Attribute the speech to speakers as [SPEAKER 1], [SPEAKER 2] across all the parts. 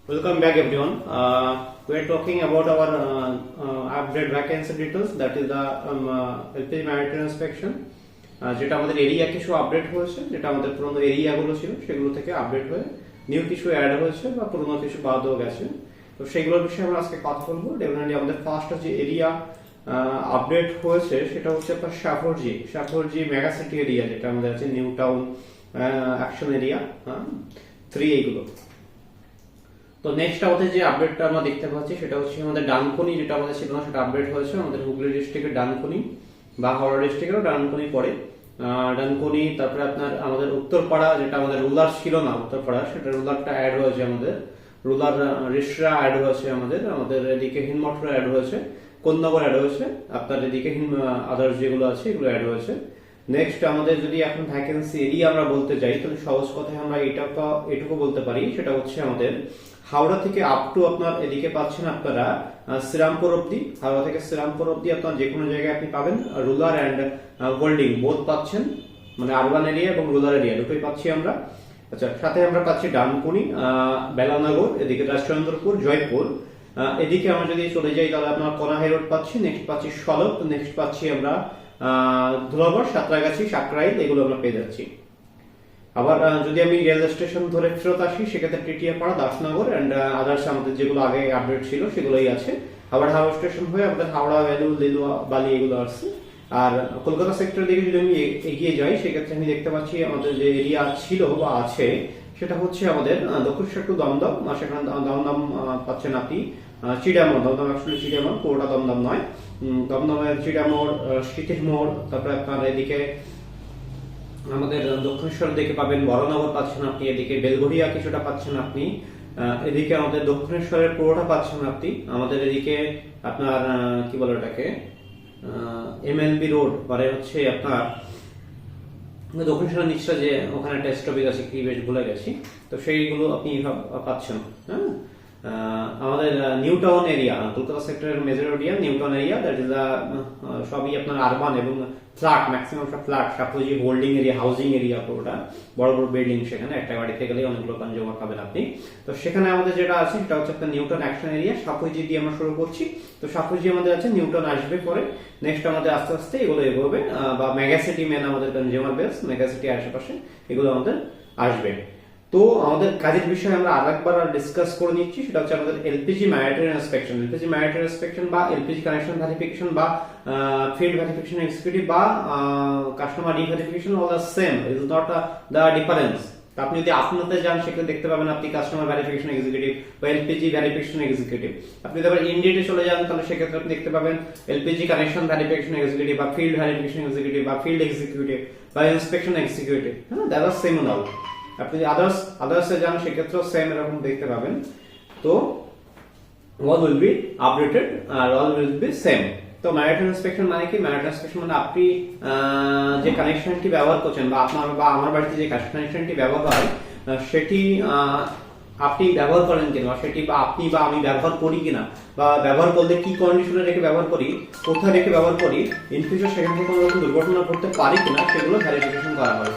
[SPEAKER 1] Welcome back everyone. We are talking about our update vacancy details, that is the LPG maritime inspection. যেটা আমাদের area কিছু update হয়েছে, যেটা আমাদের পুরনো এরিয়াগুলো ছিল সেগুলো থেকে আপডেট হয়ে নিউ কিছু অ্যাড হয়েছে বা পুরনো কিছু বাদও গেছে। তো সেগুলোর বিষয়ে আমরা আজকে কথা বলবো। ডেফিনেটলি আমাদের ফার্স্ট যে এরিয়া আপডেট হয়েছে সেটা হচ্ছে আপনার সাফরজি মেগা সিটি এরিয়া, যেটা আমাদের আছে নিউ টাউন অ্যাকশন এরিয়া 3 এইগুলো। তো নেক্সট আমাদের যে আপডেটটা আমরা দেখতে পাচ্ছি সেটা হচ্ছে আমাদের ডানকুনি, যেটা আমাদের ছিল না সেটা আপডেট হয়েছে। আমাদের হুগলি ডিস্ট্রিক্টের ডানকুনি বা হাওড়া ডিস্ট্রিক্টেরও ডানকুনি পড়ে। ডানকুনি, তারপরে আপনার আমাদের উত্তরপাড়া, যেটা আমাদের রুলার ছিল না উত্তরপাড়া, সেটা রুলারটা অ্যাড হয়েছে। আমাদের রুলার রিসরা অ্যাড হয়েছে। আমাদের এদিকে হিনমঠরা অ্যাড হয়েছে, কোন্নগর অ্যাড হয়েছে, আপনার এদিকে আদার্স যেগুলো আছে এগুলো অ্যাড হয়েছে। নেক্সট আমাদের যদি এখন ভ্যাকেন্সি এরিয়া আমরা বলতে যাই, তাহলে সহজ কথায় আমরা এটুকু বলতে পারি, সেটা হচ্ছে আমাদের হাওড়া থেকে আপ টু আপনার এদিকে পাচ্ছেন আপনারা শ্রীরামপুর অব্দি। হাওড়া থেকে শ্রীরামপুর অব্দি আপনার যে কোনো জায়গায় আপনি পাবেন রুলার অ্যান্ড হোল্ডিং বোথ পাচ্ছেন, মানে আরবান এরিয়া এবং রুলার এরিয়া দুটোই পাচ্ছি আমরা। আচ্ছা, সাথে আমরা পাচ্ছি ডানকুনি, বেলানগর, এদিকে রাজচন্দ্রপুর, জয়পুর। এদিকে আমরা যদি চলে যাই তাহলে আপনার কোনাহাই রোড পাচ্ছি, নেক্সট পাচ্ছি সলভ, নেক্সট পাচ্ছি আমরা ধুলাগড়, সাঁতরাগাছি, সাকরাইল, এগুলো আমরা পেয়ে যাচ্ছি। আবার যদি আমি রেল স্টেশন ধরে ফেরত আসি, সেক্ষেত্রে টিটিয়াপাড়া, দাসনগর এন্ড আদার্স আমাদের যেগুলো আগে আপডেট ছিল সেগুলোই আছে। আবার হাওড়া স্টেশন হয়ে আমাদের হাওড়া, ভ্যালু, লিলুয়া, বালি এগুলো আসছে। আর কলকাতা সেক্টরের দিকে যদি আমি এগিয়ে যাই, সেক্ষেত্রে আমি দেখতে পাচ্ছি আমাদের যে এরিয়া ছিল বা আছে সেটা হচ্ছে আমাদের দক্ষিণেশ্বর টু দমদম। সেখানে দমদম পাচ্ছেন আপনি চিড়ামোড়, দমদম অ্যাকচুয়ালি চিড়ামোড়, পুরোটা দমদম নয়। দমদমের চিড়ামোড়, স্মৃতির মোড়, তারপরে আপনার এদিকে আমাদের দক্ষিণেশ্বর দিকে পাবেন বড়নগর পাচ্ছেন আপনি, এদিকে বেলঘড়িয়া কিছুটা পাচ্ছেন আপনি, এদিকে আমাদের দক্ষিণেশ্বরের পুরোটা পাচ্ছেন আপনি। আমাদের এদিকে আপনার কি বলে ওটাকে এমএলবি রোড, পরে হচ্ছে আপনার দক্ষিণেশ্বরের নিচটা যে ওখানে টেস্ট অফিস আছে, কি বেশ ভুলে গেছি, তো সেইগুলো আপনি পাচ্ছেন। হ্যাঁ, আমাদের নিউ টাউন এরিয়া, কলকাতা সেক্টরের major area new town area, that is সবই আপনার আরবান এবং ফ্ল্যাট, ম্যাক্সিমাম সব flat, suppose holding area, housing area, পুরোটা বড় বড় বিল্ডিং। সেখানে একটা বাড়িতে গেলে অনেকগুলো কনজিউমার পাবেন আপনি। তো সেখানে আমাদের যেটা আছে সেটা হচ্ছে আপনার নিউটন অ্যাকশন এরিয়া, সাপোজি দিয়ে আমরা শুরু করছি। তো সাপোজি আমাদের আছে, নিউটন আসবে পরে, নেক্সট আমাদের আস্তে আস্তে এগুলো এগোবে, বা মেগাসিটি মেন আমাদের কনজিউমার বেস, মেগাসিটি আশেপাশে এগুলো আমাদের আসবে। তো আমাদের কাজের বিষয়ে আমরা আরেকবার ডিসকাস করে নিচ্ছি, সেটা হচ্ছে আমাদের LPG maritime inspection. LPG maritime inspection বা এলপিজি কানেকশন ভেরিফিকেশন বা ফিল্ড ভেরিফিকেশন এক্সিকিউটিভ বা customer reverification, all the same, is not the difference. আপনি যদি আপনাতে যান, সেখানে দেখতে পাবেন আপনি কাস্টমার ভেরিফিকেশন এক্সিকিউটিভ বা এলপিজি ভেরিফিকেশন এক্সিকিউটিভ। আপনি যদি আবার ইন্ডিয়াতে চলে যান, তাহলে সেক্ষেত্রে আপনি দেখতে পাবেন এলপিজি কানেকশন ভেরিফিকেশন এক্সিকিউটিভ বা ফিল্ড ভেরিফিকেশন এক্সিকিউটিভ বা ফিল্ড এক্সিকিউটিভ বা ইন্সপেকশন এক্সিকিউটিভ। হ্যাঁ, দ্যাট আর সেম নাও। আপনি যদি আদার্সে যান, সেক্ষেত্রেও সেম এরকম দেখতে পাবেন। তো all will be updated আর all will be same। তো ম্যারিটাইম ইন্সপেকশন মানে কি? ম্যারিটাইম ইন্সপেকশন মানে আপনি যে কানেকশনটি ব্যবহার করছেন বা আপনার বা আমার বাড়িতে যে কানেকশনটি ব্যবহার হয়, সেটি আপনি ব্যবহার করেন কিনা, বা সেটি বা আপনি বা আমি ব্যবহার করি কিনা, বা ব্যবহার করলে কি কন্ডিশনে রেখে ব্যবহার করি, কোথায় রেখে ব্যবহার করি, ইন ফিউচার সেখান থেকে কোনো রকম দুর্ঘটনা ঘটতে পারি কিনা, সেগুলো ভেরিফিকেশন করা হয়।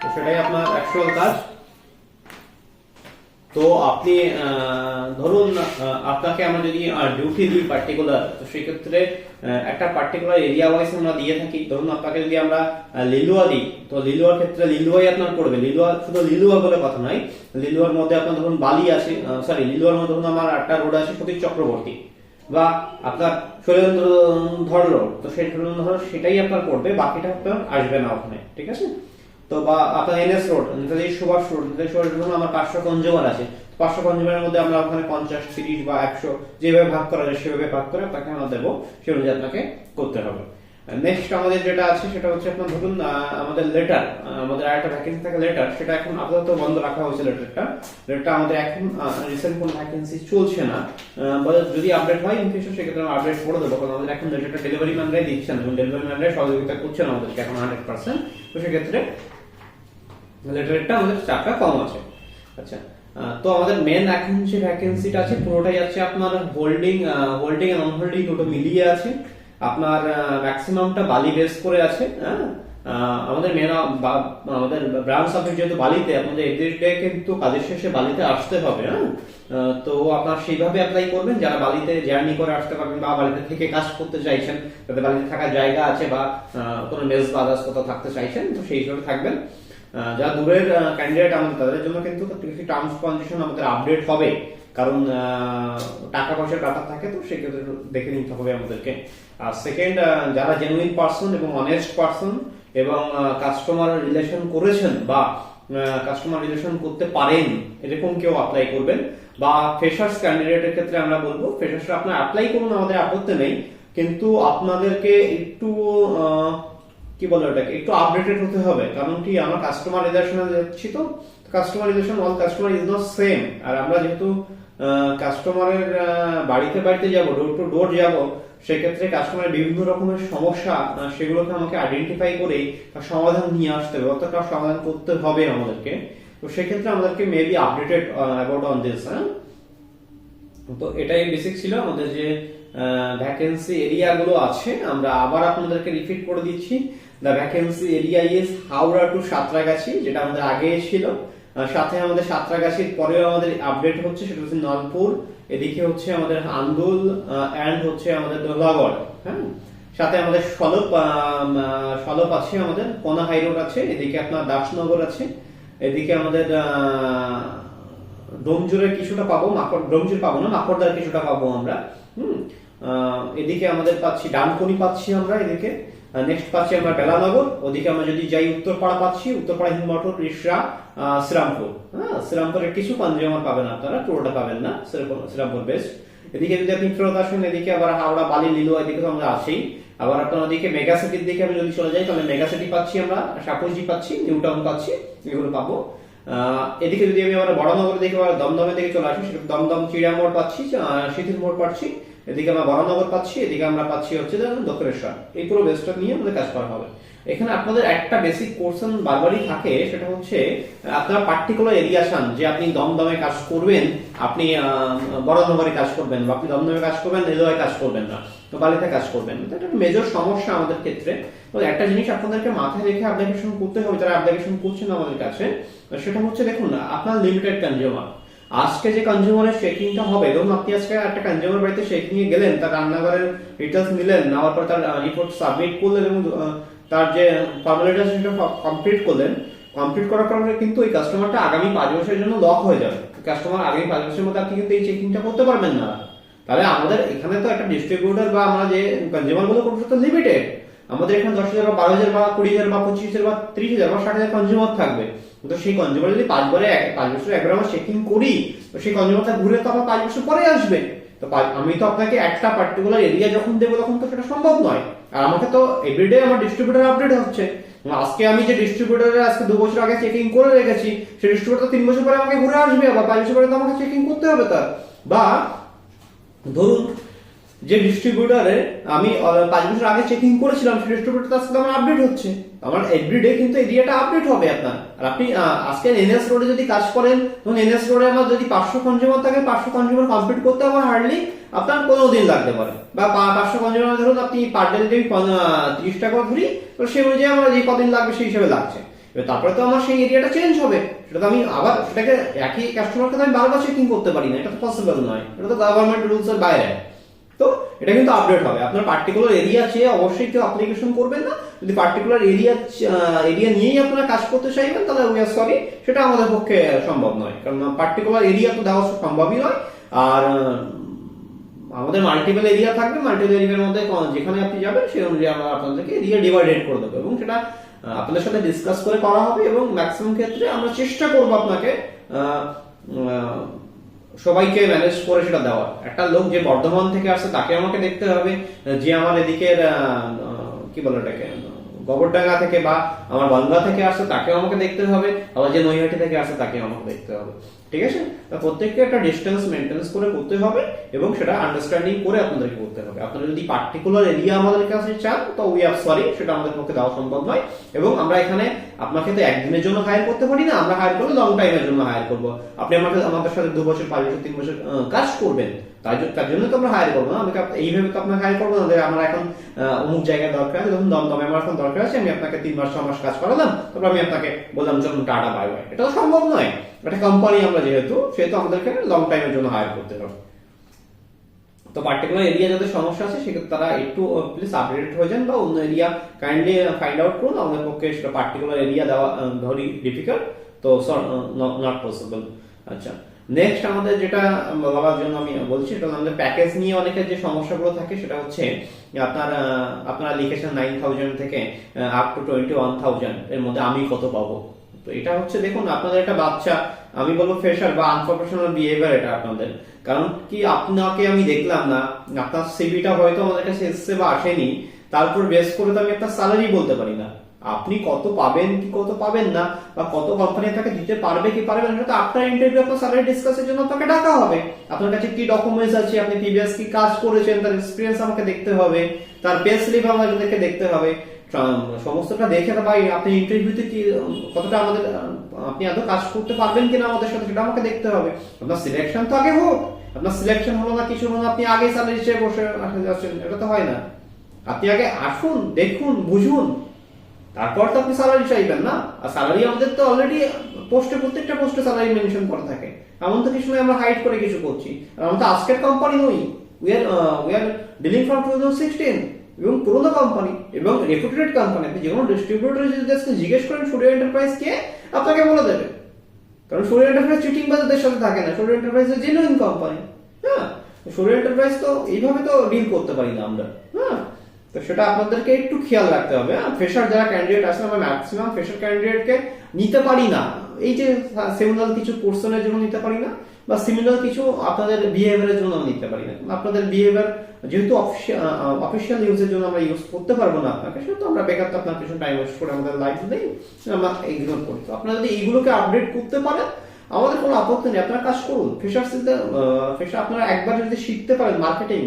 [SPEAKER 1] তো সেটাই আপনার অ্যাকচুয়াল কাজ। তো আপনি ধরুন আপনাকে আমরা যদি ডিউটি দিই পার্টিকুলার, তো সেক্ষেত্রে একটা পার্টিকুলার এরিয়া ওয়াইজ আমরা দিয়ে থাকি। ধরুন আপনাকে যদি আমরা লিলুয়া দিই, তো লিলুয়ার ক্ষেত্রে লিলুয়াই আপনার পড়বে। লিলুয়া শুধু লিলুয়া বলে কথা নয়, লিলুয়ার মধ্যে আপনার ধরুন বালি আছে, সরি লিলুয়ার মধ্যে ধরুন আমার একটা রোড আছে সতীশ চক্রবর্তী, বা আপনার শৈলেন্দ্রধর রোড, তো সেই শৈলেন্দ্রধর সেটাই আপনার পড়বে, বাকিটা আপনার আসবে না ওখানে, ঠিক আছে? তো বা আপনার NS road, Netaji Subhash road, Netaji Subhash road আমার 500 কনজিউমার আছে, 500 কনজিউমারের মধ্যে আমরা ওখানে 50, 30 বা 100 যেভাবে ভাগ করা যায় সেভাবে ভাগ করে আপনাকে আমরা দেবো, সেই অনুযায়ী আপনাকে করতে হবে। নেক্সট আমাদের যেটা আছে সেটা হচ্ছে আপনার ধরুন আমাদের লেটার, আমাদের আরেকটা ভ্যাকেন্সি থাকে লেটার, সেটা এখন আপাতত বন্ধ রাখা হয়েছে। লেটারটা আমাদের এখন রিসেন্ট কোনো ভ্যাকেন্সি চলছে না, যদি আপডেট হয় ইন ফিউচার সেক্ষেত্রে আমরা আপডেট করে দেবো। কারণ আমাদের এখন লেটারটা ডেলিভারি ম্যানরাই দিচ্ছেন এবং ডেলিভারি ম্যানরাই সহযোগিতা করছেন আমাদেরকে এখন 100%। তো সেক্ষেত্রে লেটারটা আমাদের চাপটা কম আছে। আচ্ছা, তো আমাদের মেন এখন যে ভ্যাকেন্সিটা আছে পুরোটাই আছে আপনার হোল্ডিং এন্ড নন হোল্ডিং দুটো মিলিয়ে আছে। আপনার ম্যাক্সিমামটা বালি বেস করে আছে, আমাদের আমাদের ব্রাঞ্চ অফিস যেহেতু বালিতে, আপনাদের এভরিডে কিন্তু কাজের শেষে বালিতে আসতে হবে। হ্যাঁ, তো আপনারা সেইভাবে অ্যাপ্লাই করবেন যারা বালিতে জার্নি করে আসতে পারবেন বা বালিতে থেকে কাজ করতে চাইছেন, যাদের বালিতে থাকার জায়গা আছে বা কোনো মেস বা আদার্স কোথাও থাকতে চাইছেন, তো সেই হিসাবে থাকবেন। যারা দূরের ক্যান্ডিডেট আমাদের, তাদের জন্য কিন্তু কিছু টার্মস কন্ডিশন আমাদের আপডেট হবে, কারণ টাকা পয়সার ব্যাপার থাকে, তো সেক্ষেত্রে দেখে নিতে হবে আমাদেরকে। আর সেকেন্ড, যারা জেনুইন পার্সন এবং অনেস্ট পার্সন এবং কাস্টমার রিলেশন করেছেন বা কাস্টমার রিলেশন করতে পারেন, এরকম কেউ অ্যাপ্লাই করবেন। বা ফ্রেশার্স ক্যান্ডিডেটের ক্ষেত্রে আমরা বলবো, ফ্রেশার্সরা আপনারা অ্যাপ্লাই করুন, আমাদের আপত্তি নেই, কিন্তু আপনাদেরকে একটু কি বলে ওটাকে, একটু আপডেটেড হতে হবে। কারণ কি, আমরা কাস্টমার রিলেশনে যাচ্ছি, তো customer relation, all customer is not same. আর আমরা যেহেতু কাস্টমারের বাড়িতে বাড়িতে যাব, ডোর টু ডোর যাব, সেক্ষেত্রে কাস্টমারের বিভিন্ন রকমের সমস্যা, সেগুলোকে আমাকে আইডেন্টিফাই করে তার সমাধান নিয়ে আসতে হবে, অর্থাৎ তার সমাধান করতে হবে আমাদেরকে। তো সেক্ষেত্রে আমাদেরকে maybe updated about on this. তো এটাই বেসিক ছিল আমাদের যে ভ্যাকেন্সি এরিয়া গুলো আছে। আমরা আবার আপনাদেরকে রিপিট করে দিচ্ছি, the vacancy area is Howrah to Santragachi, যেটা আমাদের আগে ছিল। সাথে আমাদের সাঁতরাগাছির পরেও আমাদের আপডেট হচ্ছে, সেটা হচ্ছে নলপুর, এদিকে হচ্ছে আমাদের আন্দুল এন্ড হচ্ছে আমাদের দোলাগড়। হ্যাঁ, সাথে আমাদের সলপ আছে, আমাদের কোনা হাই রোড আছে, এদিকে আপনার দাসনগর আছে, এদিকে আমাদের ডোমজুরের কিছুটা পাবো, ডোমজুর পাবো না, মাকড়দার কিছুটা পাবো আমরা। এদিকে আমাদের পাচ্ছি ডানকুনি পাচ্ছি আমরা, এদিকে নেক্সট পাচ্ছি আমরা বেলানগর, ওদিকে আমরা যদি যাই উত্তরপাড়া পাচ্ছি, উত্তরপাড়া হিন্দমটর, রিসরা, শ্রীরামপুর। হ্যাঁ, শ্রীরামপুরের কিছু কনজিউমার পাবেন আপনারা, পুরোটা পাবেন না, শ্রীরামপুর বেস্ট। এদিকে যদি আপনি ফেরত আসেন, এদিকে আবার হাওড়া, বালি, লিলুয়া, এদিকে তো আমরা আছেই। আবার আপনার ওদিকে মেগা সিটির দিকে আমি যদি চলে যাই, তাহলে মেগা সিটি পাচ্ছি আমরা, সাপুরজি পাচ্ছি, নিউ টাউন পাচ্ছি, এগুলো পাবো। এদিকে যদি আমি আবার বড়নগর দিকে, দমদমের দিকে চলে আসি, সেটা দমদম চিড়িয়া মোড় পাচ্ছি, শিথিল মোড় পাচ্ছি, এদিকে আমরা বড়নগর পাচ্ছি, এদিকে আমরা পাচ্ছি হচ্ছে দক্ষিণেশ্বর। এই পুরো বেসটা নিয়ে আমাদের কাজ করা হবে। এখানে আপনাদের একটা বেসিক কোশ্চেন বারবারই থাকে, সেটা হচ্ছে আপনারা পার্টিকুলার এরিয়া চান যে আপনি দমদমে কাজ করবেন, আপনি বড়নগরে কাজ করবেন, বা আপনি দমদমে কাজ করবেন, রেলওয়ে কাজ করবেন না, তো বালিতে কাজ করবেন। এটা একটা মেজর সমস্যা আমাদের ক্ষেত্রে। তো একটা জিনিস আপনাদেরকে মাথায় রেখে অ্যাপ্লিকেশন করতে হবে, যারা অ্যাপ্লিকেশন করছেন আমাদের কাছে, সেটা হচ্ছে দেখুন, আপনার লিমিটেড কনজিউমার। আজকে যে কনজিউমারের চেকিংটা হবে, ধরুন আপনি আজকে একটা কনজিউমার বাড়িতে চেকিং এ গেলেন, তার রান্নাঘরের ডিটেলস নিলেন, নেওয়ার পর তার রিপোর্ট সাবমিট করলেন এবং তার যে ফর্মালিটি আছে সেটা কমপ্লিট করলেন। কমপ্লিট করার পরে কিন্তু ওই কাস্টমারটা আগামী 5 বছরের জন্য লক হয়ে যাবে। কাস্টমার আগামী 5 বছরের মধ্যে আপনি কিন্তু এই চেকিংটা করতে পারবেন না। তাহলে আমাদের এখানে তো একটা ডিস্ট্রিবিউটর বা আমরা যে কনজিউমার গুলো করবো তো লিমিটেড। আমাদের এখানে 10,000 বা 12,000 বা 20,000 বা 25,000 বা 30,000 বা 60,000 কনজিউমার থাকবে। তো সেই কনজিউমার যদি 5 বছর একবার আমরা চেকিং করি, তো সেই কনজিউমারটা ঘুরে তো আবার 5 বছর পরে আসবে। তো আমি তো আপনাকে একটা পার্টিকুলার এরিয়া যখন দেবো, তখন তো সেটা সম্ভব নয়। আর আমাকে তো এভরিডে আমার ডিস্ট্রিবিউটর আপডেট হচ্ছে। আজকে আমি যে ডিস্ট্রিবিউটরে আজকে 2 বছর আগে চেকিং করে রেখেছি, সেই ডিস্ট্রিবিউটর 3 বছর পরে আমাকে ঘুরে আসবে, আবার 5 বছর পরে তো আমাকে চেকিং করতে হবে তার। বা ধরুন যে ডিস্ট্রিবিউটরে আমি 5 বছর আগে চেকিং করেছিলাম, সেই ডিস্ট্রিবিউটর আজকে আমার আপডেট হচ্ছে। আমার এভরিডে কিন্তু এরিয়াটা আপডেট হবে আপনার। আর আপনি আজকে এনএস রোডে যদি কাজ করেন, তখন এনএস রোডে আমার যদি 500 কনজিউমার থাকে, 500 কনজিউমার কমপ্লিট করতে আমার হার্ডলি আপনার 15 দিন লাগতে পারে। বা 500 কনজিউমার ধরুন আপনি পার ডে যদি 30 টাকা ধরি, তো সেই অনুযায়ী আমার যে কদিন লাগবে সেই হিসাবে লাগছে। তারপরে তো আমার সেই এরিয়াটা চেঞ্জ হবে, সেটা তো আমি আবার সেটাকে একই কাস্টমারকে আমি বারবার চেকিং করতে পারি না, এটা তো পসিবল নয়, এটা তো গভর্নমেন্ট রুলস এর বাইরে। তো এটা কিন্তু আপডেট হবে। আপনার পার্টিকুলার এরিয়া চেয়ে অবশ্যই কেউ অ্যাপ্লিকেশন করবেন না। যদি পার্টিকুলার এরিয়া নিয়েই আপনারা কাজ করতে চাইবেন, তাহলে উই আর সরি, সেটা আমাদের পক্ষে সম্ভব নয়, কারণ পার্টিকুলার এরিয়া তো দেওয়া সম্ভবই নয়। আর আমাদের মাল্টিপল এরিয়া থাকবে, মাল্টিপল এরিয়ার মধ্যে যেখানে আপনি যাবেন সেই অনুযায়ী আমরা আপনাদেরকে এরিয়া ডিভাইডেড করে দেবো, এবং সেটা আপনাদের সাথে ডিসকাস করে করা হবে। এবং ম্যাক্সিমাম ক্ষেত্রে আমরা চেষ্টা করবো আপনাকে সবাইকে ম্যানেজ করে সেটা দেওয়ার। একটা লোক যে বর্ধমান থেকে আসছে তাকে আমাকে দেখতে হবে, যে আমার এদিকের কি বলে এটাকে গোবরডাঙ্গা থেকে বা আমার বনগা থেকে আসছে তাকেও আমাকে দেখতে হবে, আবার যে নৈহাটি থেকে আসছে তাকেও আমাকে দেখতে হবে। ঠিক আছে? তা প্রত্যেককে একটা ডিস্টেন্স মেনটেন্স করে করতে হবে এবং সেটা আন্ডারস্ট্যান্ডিং করে আপনাদেরকে করতে হবে। আপনারা যদি পার্টিকুলার এরিয়া আমাদের কাছে চান তো উই আর সরি, সেটা আমাদের পক্ষে দেওয়া সম্ভব নয়। এবং আমরা এখানে আপনাকে তো একদিনের জন্য হায়ার করতে পারি না, আমরা হায়ার করলে লং টাইমের জন্য হায়ার করবো। আপনি আমাদের সাথে 2 বছর 5 বছর 3 বছর কাজ করবেন, তার জন্য তো আমরা হায়ার করবো না। আমাকে এইভাবে তো আপনাকে হায়ার করবো না যে আমার এখন অমুক জায়গায় দরকার আছে, ধরুন দমদমে আমার এখন দরকার আছে, আমি আপনাকে 3 মাস 6 মাস কাজ করালাম, তারপর আমি আপনাকে বললাম চলুন টাটা বাই বাই। এটা তো সম্ভব নয়। একটা কোম্পানি আমরা যেহেতু, সেহেতু আমাদেরকে লং টাইমের জন্য হায়ার করতে হবে। তো পার্টিকুলার এরিয়া যাদের সমস্যা আছে সেক্ষেত্রে তারা একটু প্লিজ আপডেটেড হয়ে যান বা অন্য এরিয়া কাইন্ডলি ফাইন্ড আউট করুন। আমাদের পক্ষে সেটা পার্টিকুলার এরিয়া দেওয়া ভেরি ডিফিকাল্ট, তো নট পসিবল। আচ্ছা, নেক্সট আমাদের যেটা বলার জন্য আমি বলছি, সেটা আমাদের প্যাকেজ নিয়ে অনেকের যে সমস্যাগুলো থাকে সেটা হচ্ছে আপনারা লিখেছেন 9000 থেকে আপ টু 21,000 এর মধ্যে আমি কত পাবো। তো এটা হচ্ছে দেখুন আপনাদের একটা বাচ্চা, আমি বলবো ফ্রেশার বা আনপ্রফেশনাল বিহেভিয়ার এটা আপনাদের। কারণ কি আপনাকে আমি দেখলাম না, আপনার সিভিটা হয়তো আমাদের কাছে এসছে বা আসেনি, তারপর বেস করে তো আমি একটা স্যালারি বলতে পারি না। আপনি কত পাবেন কি কত পাবেন না, বা কত কোম্পানি আপনাকে দিতে পারবে কি পারবে না, সেটা আফটার ইন্টারভিউ আপনার স্যালারি ডিসকাসের জন্য আপনাকে ডাকা হবে। আপনার কাছে কি ডকুমেন্টস আছে, আপনি প্রিভিয়াস কি কাজ করেছেন, তার এক্সপিরিয়েন্স আমাকে দেখতে হবে, তার পে স্লিপ আমাদেরকে দেখতে হবে। সমস্তটা দেখে ভাই আপনি ইন্টারভিউতে কি কতটা আমাদের আপনি এত কাজ করতে পারবেন কিনা আমাদের সাথে, সেটা আমাকে দেখতে হবে। আপনার সিলেকশন তো আগে হোক। আপনার সিলেকশন হলো না, কিছু হলো না, আপনি আগে স্যালারি চেয়ে বসে যাচ্ছেন, এটা তো হয় না। আপনি আগে আসুন, দেখুন, বুঝুন, তারপর তো আপনি স্যালারি চাইবেন না। আর স্যালারি আমাদের তো অলরেডি পোস্টে, প্রত্যেকটা পোস্টে স্যালারি মেনশন করা থাকে। এমন তো কিছু নয় আমরা হাইড করে কিছু করছি। আর আমরা তো আজকের কোম্পানি নই, উই আর ডিলিং ফ্রম 2016 এবং পুরোনো কোম্পানি এবং রেপুটেড কোম্পানি। আপনি যে কোনো ডিস্ট্রিবিউটর যদি জিজ্ঞেস করেন সূর্য এন্টারপ্রাইজ কে, আপনাকে বলে দেবে। কারণ সূর্য এন্টারপ্রাইজ চিটিং বাজারদের সাথে থাকে না, সূর্য এন্টারপ্রাইজ জেনুইন কোম্পানি। হ্যাঁ, সূর্য এন্টারপ্রাইজ তো এইভাবে তো ডিল করতে পারি না আমরা। হ্যাঁ, তো সেটা আপনাদেরকে একটু খেয়াল রাখতে হবে। ফ্রেশার যারা ক্যান্ডিডেট আছে, আমরা ম্যাক্সিমাম ফ্রেশার ক্যান্ডিডেটকে নিতে পারি না, এই যে সিমিলার কিছু পোর্শনের জন্য নিতে পারি না, বা সিমিলার কিছু আপনাদের বিহেভিয়ারের জন্য নিতে পারি না। আপনাদের বিহেভিয়ার যেহেতু অফিসিয়াল ইউজের জন্য আমরা ইউজ করতে পারবো না আপনাকে, সেহেতু আমরা বেকার তো আপনার পিছনে টাইম ওয়েস্ট করে আমাদের লাইফ নেই, আমরা ইগনোর করি। তো আপনারা যদি এইগুলোকে আপডেট করতে পারেন আমাদের কোনো আপত্তি নেই, আপনারা কাজ করুন। ফ্রেশার আপনারা একবার যদি শিখতে পারেন মার্কেটিং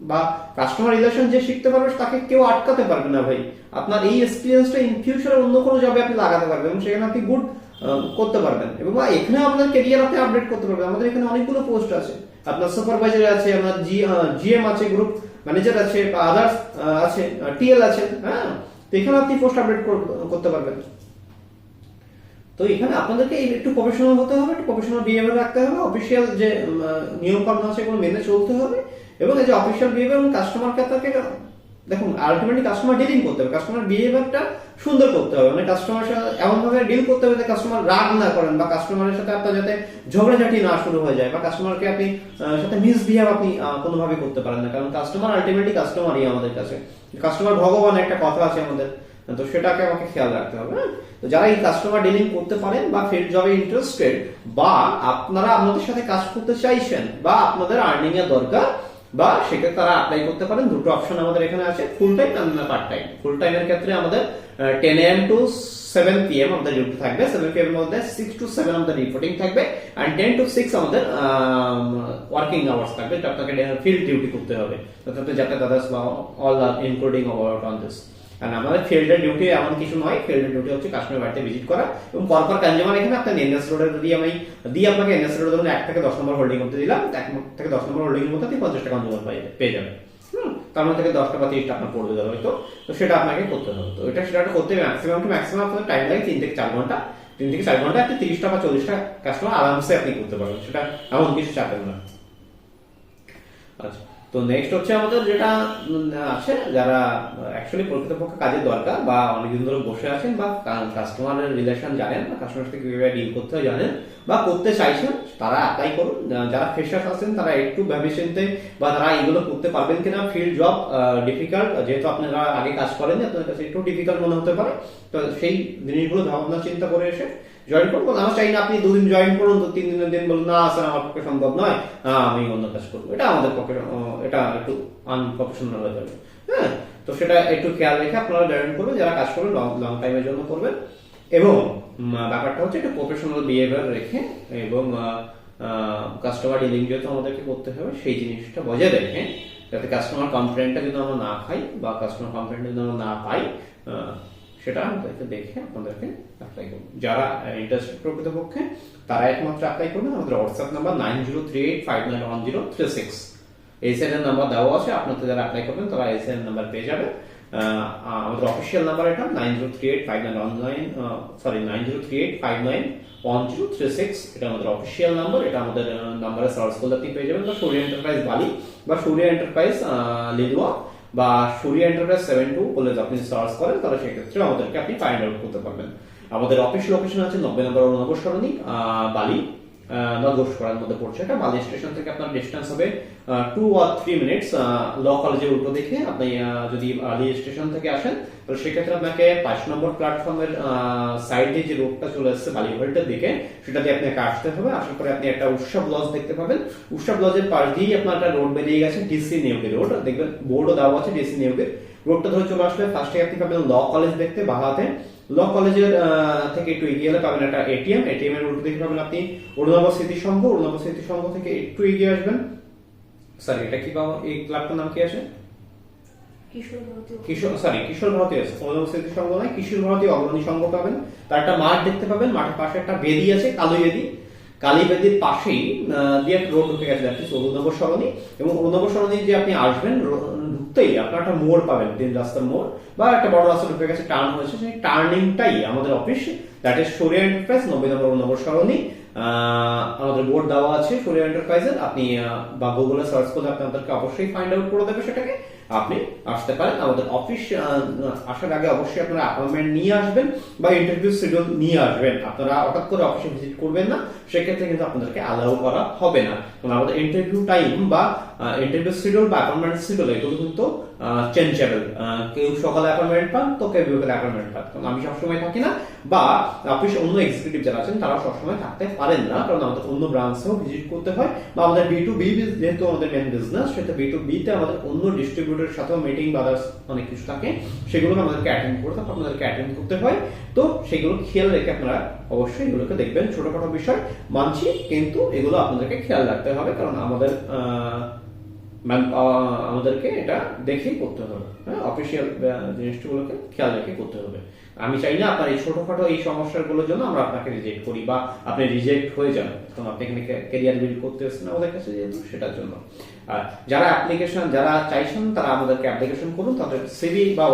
[SPEAKER 1] বা কাস্টমার রিলেশন, যে শিখতে পারবে তাকে কেউ আটকাতে পারবে না ভাই। আপনার এই এক্সপিরিয়েন্সটা ইন ফিউচারে অন্য কোনো জবে আপনি লাগাতে পারবেন এবং সেখানে আপনি গুড করতে পারবেন। এবং এখানে আপনার ক্যারিয়ার আপনি আপডেট করতে পারবেন। আমাদের এখানে অনেকগুলো পোস্ট আছে, আপনার সুপারভাইজার আছে, আপনার জিএম আছে, গ্রুপ ম্যানেজার আছে, বা আদার্স আছে, টিএল আছে। হ্যাঁ, তো এখানে আপনি পোস্ট আপডেট করতে পারবেন। তো এখানে আপনাদেরকে একটু প্রফেশনাল হতে হবে, একটু প্রফেশনাল বিহেভিয়ার রাখতে হবে, অফিসিয়াল যে নিয়ম কানুন আছে এগুলো মেনে চলতে হবে। এবং এই যে অফিসিয়াল বিহেভিয়ার এবং কাস্টমারকে আপনাকে দেখুন আলটিমেটলি কাস্টমার ডিলিং করতে হবে, কাস্টমার বিহেভিয়ারটা সুন্দর করতে হবে। মানে কাস্টমারের সাথে এমন ভাবে ডিল করতে হবে যে কাস্টমার রাগ না করেন, বা কাস্টমারের সাথে আপনার যাতে ঝগড়াঝাটি না শুরু হয়ে যায়, বা কাস্টমারকে আপনি সাথে মিসবিহেভ আপনি কোনোভাবে করতে পারেন না। কারণ কাস্টমার আলটিমেটলি কাস্টমারই আমাদের কাছে, কাস্টমার ভগবান একটা কথা আছে আমাদের, তো সেটাকে আমাকে খেয়াল রাখতে হবে। তো যারা এই কাস্টমার ডিলিং করতে পারেন বা ফিল্ড জবে ইন্টারেস্টেড, বা আপনারা আমাদের সাথে কাজ করতে চাইছেন, বা আপনাদের আর্নিং এর দরকার, বা সেক্ষেত্রে তারা অ্যাপ্লাই করতে পারেন। দুটো অপশন আমাদের এখানে আছে, ফুল টাইম এবং পার্ট টাইম। ফুল টাইমের ক্ষেত্রে আমাদের 10 AM to 7 PM আমাদের ডিউটি থাকবে, 7 PM এর মধ্যে 6 to 7 আমাদের রিপোর্টিং থাকবে, আর 10 to 6 আমাদের ওয়ার্কিং আওয়ার্স থাকবে, যেটা আপনাকে ফিল্ড ডিউটি করতে হবে, যাতে দাদাস all are including about on this. কারণ আমাদের ফিল্ডের ডিউটি এমন কিছু নয়, ফিল্ডের ডিউটি হচ্ছে কাস্টমার বাড়িতে ভিজিট করা এবং পরপর কনজিউমার। এখানে আপনার এনএস রোডে যদি আমি দিই আপনাকে, এনএস রোডে ধরুন 1 থেকে 10 নম্বর হোল্ডিং করতে দিলাম, 1 থেকে 10 নম্বর হোল্ডিং এর মধ্যে আপনি 50 টাকা কনজিউমার পেয়ে যাবেন। তার মধ্যে থেকে 10টা বা 30টা আপনার পড়বে যাবে হয়তো, তো সেটা আপনাকে করতে হবে। তো সেটা করতে ম্যাক্সিমাম আপনার টাইম লাগে 3 থেকে 4 ঘন্টা। 3 থেকে 4 ঘন্টা আপনি 30টা বা 40টা কাস্টমার আরামসে আপনি করতে পারবেন, সেটা এমন কিছু চাপেন না। আচ্ছা, তো নেক্সট হচ্ছে আমাদের যেটা আছে, যারা অ্যাকচুয়ালি প্রকৃতপক্ষে কাজের দরকার, বা অনেকদিন ধরে বসে আছেন, বা কাস্টমারের রিলেশন জানেন, বা কাস্টমার সাথে কিভাবে ডিল করতে হয় জানেন, বা করতে চাইছেন, তারা অ্যাপ্লাই করুন। যারা ফ্রেশার আছেন তারা একটু ভেবে চিন্তে, বা তারা এগুলো করতে পারবেন কিনা। ফিল্ড জব ডিফিকাল্ট, যেহেতু আপনারা আগে কাজ করেন, আপনাদের কাছে একটু ডিফিকাল্ট মনে হতে পারে। তো সেই জিনিসগুলো ভাবনা চিন্তা করে এসে জয়েন করবো। আমার চাই না আপনি 2 দিন জয়েন করুন, তো 3 দিনের দিন বলুন না স্যার আমার পক্ষে সম্ভব নয়, আমি অন্য কাজ করবো, এটা আমাদের পক্ষে এটা একটু আনপ্রফেশনাল হয়ে যাবে। হ্যাঁ, তো সেটা একটু খেয়াল রেখে আপনারা জয়েন করবেন, যারা কাজ করবেন লং টাইমের জন্য করবেন। এবং ব্যাপারটা হচ্ছে একটা প্রফেশনাল বিহেভিয়ার রেখে এবং কাস্টমার ডিলিং যেহেতু আমাদেরকে করতে হবে সেই জিনিসটা বজায় রেখে, যাতে কাস্টমার কমপ্লেনটা যদি আমরা না খাই বা কাস্টমার কমপ্লেনটা যদি আমরা না পাই, সেটা আমাদেরকে দেখে আপনাদেরকে অ্যাপ্লাই করুন। যারা ইন্টারেস্টেড প্রকৃতপক্ষে তারা একমাত্র অ্যাপ্লাই করবেন। আমাদের হোয়াটসঅ্যাপ নাম্বার 9038591036, এসএন নাম্বার দেওয়া আছে। আপনাদের যারা অ্যাপ্লাই করবেন তারা এসএন নাম্বার পেয়ে যাবেন। আমাদের অফিসিয়াল নাম্বার এটা 9038591036, এটা আমাদের অফিসিয়াল নাম্বার। এটা আমাদের নাম্বারে সার্চ করলে আপনি পেয়ে যাবেন, বা সূর্য এন্টারপ্রাইজ বালি বা সূর্য এন্টারপ্রাইজ লিলুয়া বা সূর্য এন্টারপ্রাইজ 72 বলে আপনি সার্চ করেন, তাহলে সেক্ষেত্রে আমাদেরকে আপনি ফাইন্ড আউট করতে পারবেন। আমাদের অফিস লোকেশন আছে 90 নম্বর নগর সরণি, বালি, নগরপাড়ার মধ্যে পড়ছে। এটা বালি স্টেশন থেকে আপনার ডিস্টেন্স হবে 2 or 3 মিনিটস। ল কলেজের উল্টো দিকে আপনি যদি বালি স্টেশন থেকে আসেন, তো সেক্ষেত্রে আপনাকে 5 নম্বর প্ল্যাটফর্মের সাইডে যে রোডটা চলে আসছে বালি হোল্টের দিকে, সেটা দিয়ে আপনাকে আসতে হবে। আসার পরে আপনি একটা উৎসব লজ দেখতে পাবেন। উৎসব লজের পাশ দিয়েই আপনার একটা রোড বেরিয়ে গেছে, ডিসি নিয়োগের রোড, দেখবেন বোর্ডও দেওয়া আছে ডিসি নিয়োগের। রোডটা ধরে চলে আসলে ফার্স্টে আপনি পাবেন ল কলেজ দেখতে বাহাতে। ল কলেজের থেকে একটু এগিয়ে গেলে পাবেন একটা এটিএম এর উল্টো দিকে পাবেন আপনি অরুণাভ স্মৃতি সংঘ থেকে একটু এগিয়ে আসবেন। স্যার এটা কি পাবো, এই ক্লাবটার নাম কি আছে? কিশোর ভারতী আছে, অরুণাভ স্মৃতি সংঘ নয়, কিশোর ভারতী অগ্রণী সংঘ পাবেন। তার একটা মাঠ দেখতে পাবেন, মাঠের পাশে একটা বেদি আছে, কালী বেদির পাশেই দিয়ে একটা রোড ঢুকে গেছে, অরুণাভ সরণি। এবং অরুণাভ সরণি যে আপনি আসবেন, ঢুকতেই আপনার একটা মোড় পাবেন, 3 রাস্তার মোড় বা একটা বড় রাস্তা ঢুকে গেছে, টার্ন হয়েছে, সেই টার্নিংটাই আমাদের office, that is Surya enterprise 90 নম্বর অরুণাভ সরণি। আমাদের বোর্ড দেওয়া আছে সূর্য এন্টারপ্রাইজের, আপনি বা গুগলে সার্চ করলে আপনাদেরকে অবশ্যই ফাইন্ড আউট করে দেবে সেটাকে। আপনি আসতে পারেন আমাদের অফিস। আসার আগে অবশ্যই আপনারা অ্যাপয়েন্টমেন্ট নিয়ে আসবেন বা ইন্টারভিউ শিডিউল নিয়ে আসবেন। আপনারা হঠাৎ করে অফিসে ভিজিট করবেন না, সেক্ষেত্রে কিন্তু আপনাদেরকে অ্যালাউ করা হবে না। কারণ আমাদের ইন্টারভিউ টাইম বা ইন্টারভিউ শিডিউল বা অ্যাপয়েন্টমেন্ট শিডিউল এগুলো কিন্তু চেঞ্জেবল। কেউ সকালে অ্যাপয়েন্টমেন্ট পান, তো কেউ বিকেলে অ্যাপয়েন্টমেন্ট পান। কারণ আমি সবসময় থাকি না, বা অফিস অন্য এক্সিকিউটিভ যারা আছেন তারা সবসময় থাকতে পারেন না, কারণ আমাদের অন্য ব্রাঞ্চেও ভিজিট করতে হয়। বা আমাদের B2B যেহেতু আমাদের মেন বিজনেস, সেটা B2B তে আমাদের অন্য ডিস্ট্রিবিউটরের সাথেও মিটিং বা অনেক কিছু থাকে, সেগুলো আমাদেরকে অ্যাটেন্ড করতে হয়, আপনাদেরকে অ্যাটেন্ড করতে হয়। তো সেগুলো খেয়াল রেখে আপনারা অবশ্যই এগুলোকে দেখবেন। ছোটখাটো বিষয় মানছি, কিন্তু এগুলো আপনাদেরকে খেয়াল রাখতে হবে, কারণ আমাদেরকে এটা দেখেই করতে হবে। অফিসিয়াল জিনিসগুলোকে খেয়াল রেখে করতে হবে। আমি চাই না আপনার এই ছোটখাটো এই সমস্যাগুলোর জন্য আমরা আপনাকে রিজেক্ট করি বা আপনি রিজেক্ট হয়ে যান, কারণ আপনি এখানে ক্যারিয়ার বিল্ড করতে এসেছেন আমাদের কাছে, যেহেতু সেটার জন্য। আর যারা চাইছেন তারা আমাদেরকে অ্যাপ্লিকেশন করুন, তাদের সিভি বা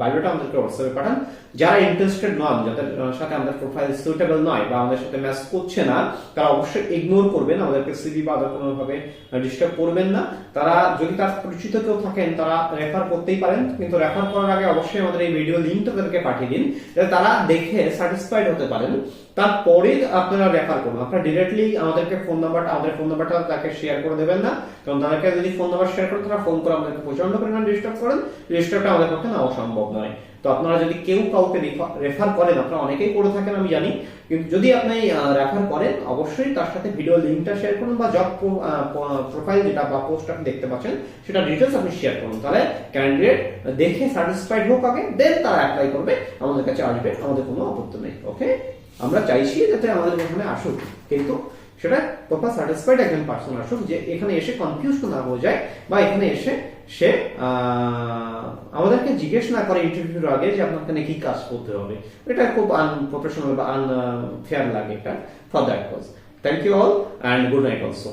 [SPEAKER 1] বায়োডাটা আমাদেরকে হোয়াটসঅ্যাপে পাঠান। যারা ইন্টারেস্টেড নন, যাদের সাথে আমাদের প্রোফাইল সুইটেবল নয় বা আমাদের সাথে ম্যাচ করছে না, তারা অবশ্যই ইগনোর করবেন, আমাদেরকে সিভি বা কোনোভাবে ডিস্টার্ব করবেন না। তারা যদি তার পরিচিত কেউ থাকেন, তারা রেফার করতেই পারেন, কিন্তু রেফার করার আগে অবশ্যই আমাদের এই ভিডিও লিঙ্কটা তাদেরকে পাঠিয়ে দিন, যাতে তারা দেখে স্যাটিসফাইড হতে পারেন। তারপরে আপনারা রেফার করুন। আপনারা ডিরেক্টলি আমাদের ফোন নাম্বারটা তাকে শেয়ার করে দেবেন না, কারণ তাদেরকে যদি ফোন নাম্বার শেয়ার করে তারা ফোন করে আমাদেরকে প্রচন্ড পরিমাণ ডিস্টার্ব করেন, ডিস্টার্বটা আমাদের পক্ষে নেওয়া সম্ভব নয়। তো আপনারা যদি কেউ কাউকে রেফার করেন, আপনারা অনেকেই করে থাকেন আমি জানি, কিন্তু যদি আপনি রেফার করেন অবশ্যই তার সাথে ভিডিও লিঙ্কটা শেয়ার করুন, বা জব প্রোফাইল যেটা বা পোস্ট আপনি দেখতে পাচ্ছেন সেটা ডিটেলস আপনি শেয়ার করুন। তাহলে ক্যান্ডিডেট দেখে স্যাটিসফাইড হোক আগে, দেন তারা অ্যাপ্লাই করবে, আমাদের কাছে আসবে, আমাদের কোনো আপত্তি নেই। ওকে, আমরা চাইছি যাতে আমাদের এখানে আসুক, কিন্তু সেটা প্রপার স্যাটিসফাইড একজন পার্সন আসুক, যে এখানে এসে কনফিউজ না হয়ে যায়, বা এখানে এসে সে আমাদেরকে জিজ্ঞেস না করে ইন্টারভিউর আগে যে আপনার এখানে কি কাজ করতে হবে। এটা খুব আনপ্রফেশনাল বা আনফেয়ার লাগে এটা। For that cause thank you all and good night also.